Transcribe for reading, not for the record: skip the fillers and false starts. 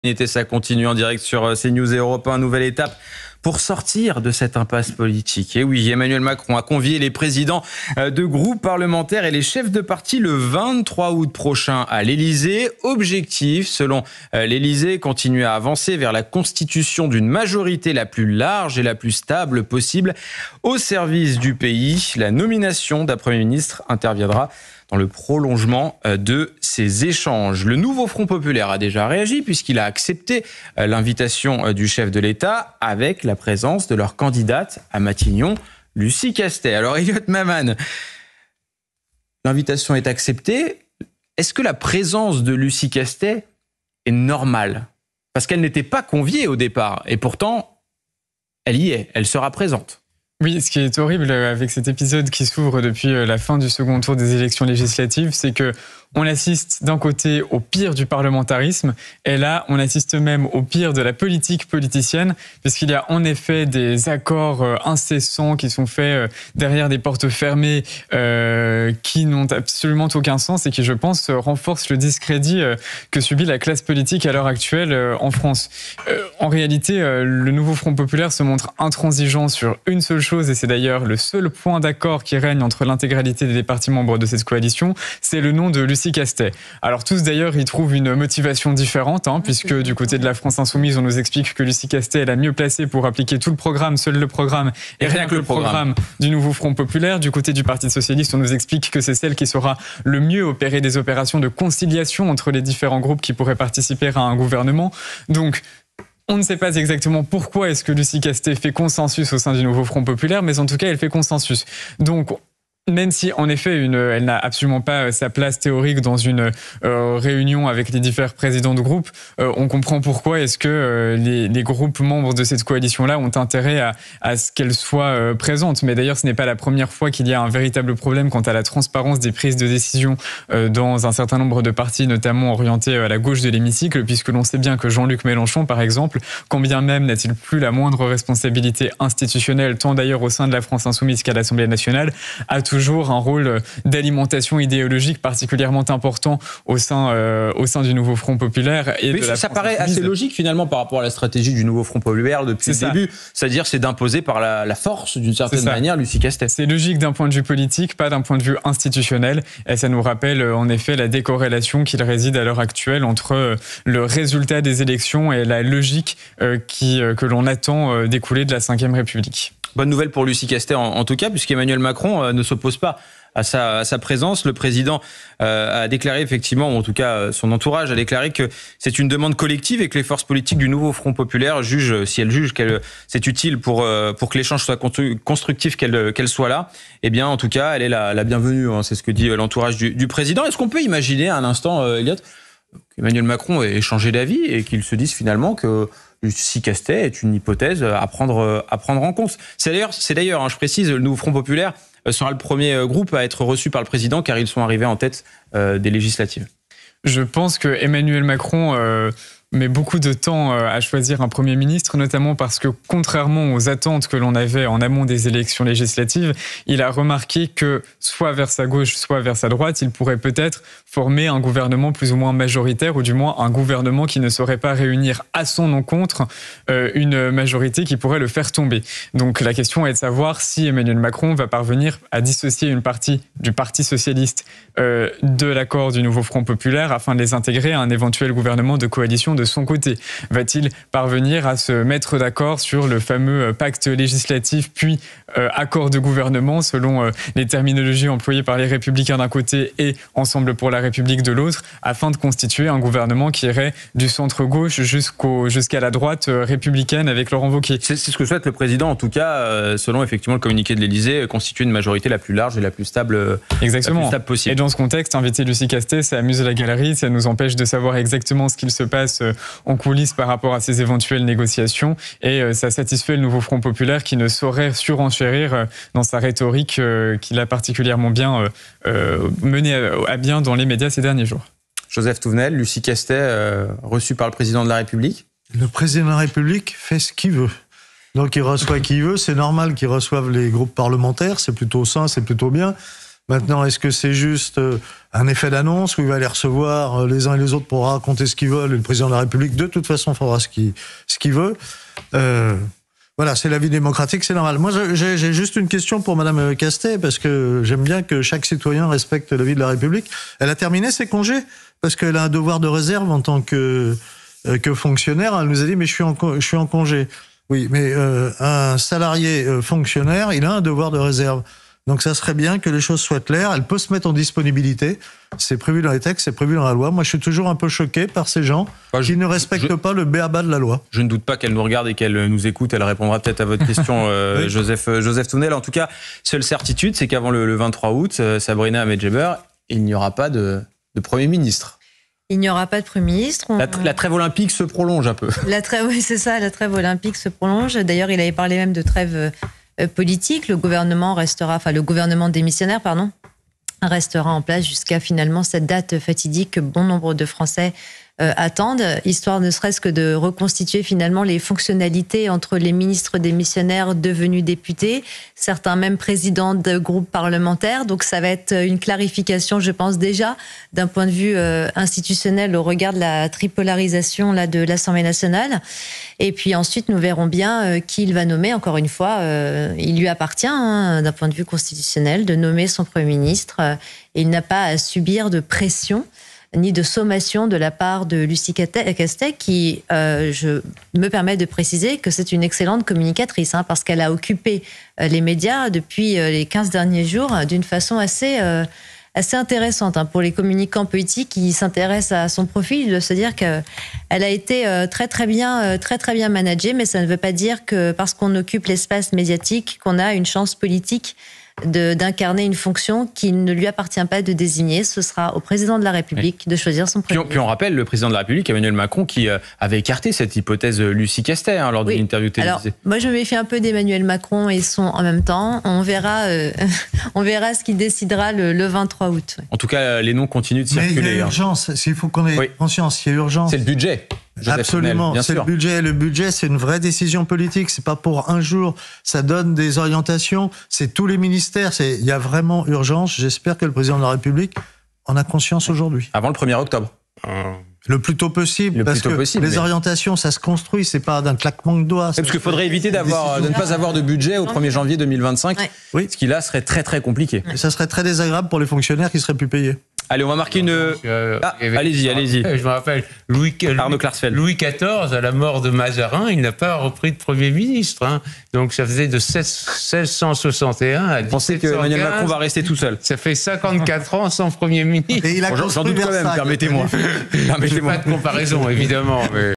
Et ça continue en direct sur CNews et Europe 1, nouvelle étape pour sortir de cette impasse politique. Et oui, Emmanuel Macron a convié les présidents de groupes parlementaires et les chefs de parti le 23 août prochain à l'Élysée. Objectif, selon l'Élysée, continuer à avancer vers la constitution d'une majorité la plus large et la plus stable possible au service du pays. La nomination d'un Premier ministre interviendra dans le prolongement de ces échanges. Le nouveau Front populaire a déjà réagi puisqu'il a accepté l'invitation du chef de l'État avec la présence de leur candidate à Matignon, Lucie Castet. Alors Elliot Maman, l'invitation est acceptée. Est-ce que la présence de Lucie Castet est normale ? Parce qu'elle n'était pas conviée au départ et pourtant, elle y est, elle sera présente. Oui, ce qui est horrible avec cet épisode qui s'ouvre depuis la fin du second tour des élections législatives, c'est que on assiste d'un côté au pire du parlementarisme, et là, on assiste même au pire de la politique politicienne, puisqu'il y a en effet des accords incessants qui sont faits derrière des portes fermées qui n'ont absolument aucun sens et qui, je pense, renforcent le discrédit que subit la classe politique à l'heure actuelle en France. En réalité, le nouveau Front populaire se montre intransigeant sur une seule chose, et c'est d'ailleurs le seul point d'accord qui règne entre l'intégralité des partis membres de cette coalition, c'est le nom de Lucie Castet. Alors tous d'ailleurs y trouvent une motivation différente, puisque du côté de la France Insoumise, on nous explique que Lucie Castet est la mieux placée pour appliquer tout le programme, seul le programme, et rien que le programme du nouveau Front populaire. Du côté du Parti socialiste, on nous explique que c'est celle qui saura le mieux opérer des opérations de conciliation entre les différents groupes qui pourraient participer à un gouvernement. Donc, on ne sait pas exactement pourquoi est-ce que Lucie Castet fait consensus au sein du nouveau Front populaire, mais en tout cas, elle fait consensus. Donc, même si, en effet, elle n'a absolument pas sa place théorique dans une réunion avec les différents présidents de groupe, on comprend pourquoi est-ce que les groupes membres de cette coalition-là ont intérêt à ce qu'elle soit présente. Mais d'ailleurs, ce n'est pas la première fois qu'il y a un véritable problème quant à la transparence des prises de décision dans un certain nombre de partis, notamment orientés à la gauche de l'hémicycle, puisque l'on sait bien que Jean-Luc Mélenchon, par exemple, quand bien même n'a-t-il plus la moindre responsabilité institutionnelle, tant d'ailleurs au sein de la France Insoumise qu'à l'Assemblée nationale, a toujours un rôle d'alimentation idéologique particulièrement important au sein du nouveau Front populaire. Et mais ça paraît assez logique finalement par rapport à la stratégie du nouveau Front populaire depuis le début. C'est-à-dire c'est d'imposer par la force d'une certaine manière Lucie Castet. C'est logique d'un point de vue politique, pas d'un point de vue institutionnel. Et ça nous rappelle en effet la décorrélation qu'il réside à l'heure actuelle entre le résultat des élections et la logique que l'on attend découler de la Ve République. Bonne nouvelle pour Lucie Castet en tout cas, puisqu'Emmanuel Macron ne s'oppose pas à sa présence. Le président a déclaré effectivement, ou en tout cas son entourage a déclaré que c'est une demande collective et que les forces politiques du nouveau Front populaire jugent, si elles jugent que c'est utile pour que l'échange soit constructif, qu'elle soit là, eh bien en tout cas elle est la bienvenue, c'est ce que dit l'entourage du président. Est-ce qu'on peut imaginer un instant, Elliot, qu'Emmanuel Macron ait changé d'avis et qu'il se dise finalement que Lucie Castet est une hypothèse à prendre en compte. C'est d'ailleurs, je précise, le nouveau Front populaire sera le premier groupe à être reçu par le président car ils sont arrivés en tête des législatives. Je pense que Emmanuel Macron met beaucoup de temps à choisir un Premier ministre, notamment parce que, contrairement aux attentes que l'on avait en amont des élections législatives, il a remarqué que, soit vers sa gauche, soit vers sa droite, il pourrait peut-être former un gouvernement plus ou moins majoritaire, ou du moins un gouvernement qui ne saurait pas réunir à son encontre une majorité qui pourrait le faire tomber. Donc la question est de savoir si Emmanuel Macron va parvenir à dissocier une partie du Parti socialiste de l'accord du nouveau Front populaire afin de les intégrer à un éventuel gouvernement de coalition de son côté. Va-t-il parvenir à se mettre d'accord sur le fameux pacte législatif puis accord de gouvernement selon les terminologies employées par les Républicains d'un côté et Ensemble pour la République de l'autre, afin de constituer un gouvernement qui irait du centre-gauche jusqu'à la droite républicaine avec Laurent Wauquiez. C'est ce que souhaite le président, en tout cas, selon effectivement le communiqué de l'Élysée, constituer une majorité la plus large et la plus stable, exactement, la plus stable possible. Et dans ce contexte, inviter Lucie Castet, ça amuse la galerie, ça nous empêche de savoir exactement ce qu'il se passe en coulisses par rapport à ces éventuelles négociations, et ça satisfait le nouveau Front populaire qui ne saurait surenchérir dans sa rhétorique qu'il a particulièrement bien menée à bien dans les médias ces derniers jours. Joseph Touvenel, Lucie Castet, reçue par le président de la République. Le président de la République fait ce qu'il veut. Donc il reçoit qui il veut, c'est normal qu'il reçoive les groupes parlementaires, c'est plutôt sain, c'est plutôt bien. Maintenant, est-ce que c'est juste un effet d'annonce où il va les recevoir les uns et les autres pour raconter ce qu'ils veulent, et le président de la République, de toute façon, fera ce qu'il veut. Voilà, c'est la vie démocratique, c'est normal. Moi, j'ai juste une question pour Madame Castet, parce que j'aime bien que chaque citoyen respecte la vie de la République. Elle a terminé ses congés, parce qu'elle a un devoir de réserve en tant que fonctionnaire. Elle nous a dit, mais je suis en congé. Oui, mais un salarié fonctionnaire, il a un devoir de réserve. Donc ça serait bien que les choses soient claires. Elle peut se mettre en disponibilité. C'est prévu dans les textes, c'est prévu dans la loi. Moi, je suis toujours un peu choqué par ces gens qui ne respectent pas le b.a.-ba de la loi. Je ne doute pas qu'elle nous regarde et qu'elle nous écoute. Elle répondra peut-être à votre question, oui. Joseph Tounel. En tout cas, seule certitude, c'est qu'avant le 23 août, Sabrina Ahmed-Djeber, il n'y aura pas de Premier ministre. Il n'y aura pas de Premier ministre. La trêve olympique se prolonge un peu. Oui, c'est ça, la trêve olympique se prolonge. D'ailleurs, il avait parlé même de trêve politique. Le gouvernement démissionnaire, restera en place jusqu'à finalement cette date fatidique que bon nombre de Français attendent, histoire ne serait-ce que de reconstituer finalement les fonctionnalités entre les ministres démissionnaires devenus députés, certains même présidents de groupes parlementaires. Donc ça va être une clarification, je pense déjà, d'un point de vue institutionnel au regard de la tripolarisation là, de l'Assemblée nationale. Et puis ensuite, nous verrons bien qui il va nommer. Encore une fois, il lui appartient, d'un point de vue constitutionnel, de nommer son Premier ministre. Et il n'a pas à subir de pression ni de sommation de la part de Lucie Castet, qui, je me permets de préciser que c'est une excellente communicatrice, parce qu'elle a occupé les médias depuis les 15 derniers jours d'une façon assez intéressante pour les communicants politiques qui s'intéressent à son profil, de se dire qu'elle a été très bien managée, mais ça ne veut pas dire que parce qu'on occupe l'espace médiatique qu'on a une chance politique d'incarner une fonction qui ne lui appartient pas de désigner. Ce sera au président de la République de choisir son Premier ministre. Puis on rappelle le président de la République, Emmanuel Macron, qui avait écarté cette hypothèse Lucie Castet lors d'une interview télévisée. Alors, moi, je me méfie un peu d'Emmanuel Macron et son en même temps. On verra ce qu'il décidera le 23 août. En tout cas, les noms continuent de circuler. Mais il y a urgence, il faut qu'on ait conscience, il y a urgence. C'est le budget. Absolument, c'est le budget. Le budget, c'est une vraie décision politique. C'est pas pour un jour. Ça donne des orientations. C'est tous les ministères. Il y a vraiment urgence. J'espère que le président de la République en a conscience aujourd'hui. Avant le 1er octobre. Le plus tôt possible. Les orientations, ça se construit. C'est pas d'un claquement de doigts. Parce qu'il faudrait éviter de ne pas avoir de budget au 1er janvier 2025. Oui. Ce qui là serait très très compliqué. Et ça serait très désagréable pour les fonctionnaires qui seraient plus payés. Allez, on va marquer une... allez-y. Je me rappelle, Arnaud Klarsfeld. Louis XIV, à la mort de Mazarin, il n'a pas repris de Premier ministre. Donc ça faisait de 1661 à 1715. Vous pensez qu'Emmanuel Macron va rester tout seul? Ça fait 54 ans sans Premier ministre. Et il a J'en doute quand même, permettez-moi. Pas de comparaison, évidemment. Mais...